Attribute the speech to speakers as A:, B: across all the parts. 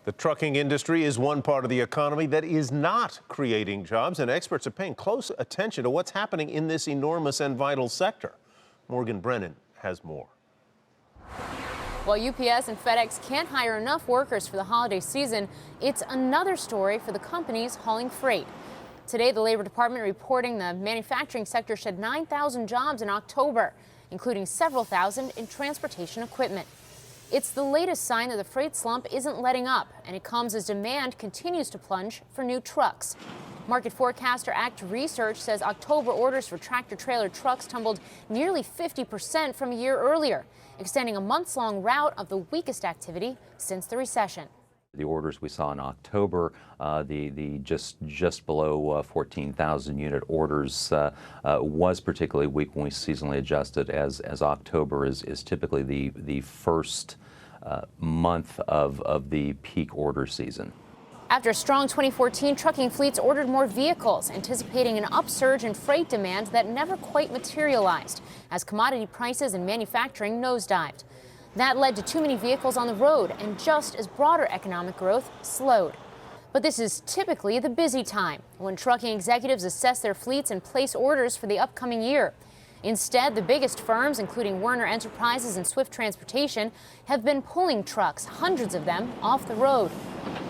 A: The trucking industry is one part of the economy that is not creating jobs, and experts are paying close attention to what's happening in this enormous and vital sector. Brennan has more.
B: While UPS and FedEx can't hire enough workers for the holiday season, it's another story for the companies hauling freight. Today, the Labor Department reporting the manufacturing sector shed 9,000 jobs in October, including several thousand in transportation equipment. It's the latest sign that the freight slump isn't letting up, and it comes as demand continues to plunge for new trucks. Market forecaster ACT Research says October orders for tractor-trailer trucks tumbled nearly 50% from a year earlier, extending a months-long rout of the weakest activity since the recession.
C: The orders we saw in October, the just below 14,000 unit orders was particularly weak when we seasonally adjusted, as October is typically the first month of the peak order season.
B: After a strong 2014, trucking fleets ordered more vehicles, anticipating an upsurge in freight demand that never quite materialized as commodity prices and manufacturing nosedived. That led to too many vehicles on the road and just as broader economic growth slowed. But this is typically the busy time when trucking executives assess their fleets and place orders for the upcoming year. Instead, the biggest firms, including Werner Enterprises and Swift Transportation, have been pulling trucks, hundreds of them, off the road.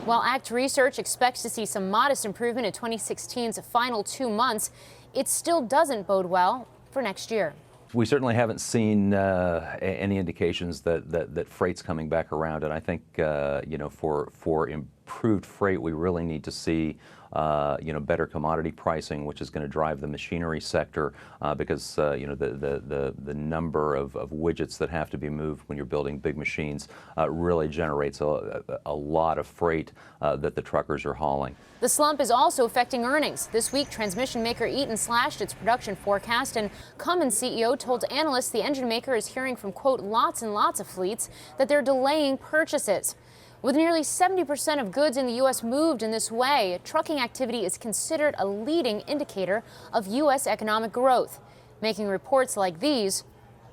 B: While ACT Research expects to see some modest improvement in 2016's final 2 months, it still doesn't bode well for next year.
C: We certainly haven't seen any indications that freight's coming back around, and I think for improved freight, we really need to see better commodity pricing, which is going to drive the machinery sector, because the number of widgets that have to be moved when you're building big machines really generates a lot of freight that the truckers are hauling.
B: The slump is also affecting earnings. This week, transmission maker Eaton slashed its production forecast, and Cummins CEO told analysts the engine maker is hearing from, quote, lots and lots of fleets that they're delaying purchases. With nearly 70% of goods in the U.S. moved in this way, trucking activity is considered a leading indicator of U.S. economic growth, making reports like these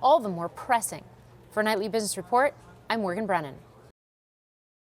B: all the more pressing. For Nightly Business Report, I'm Brennan.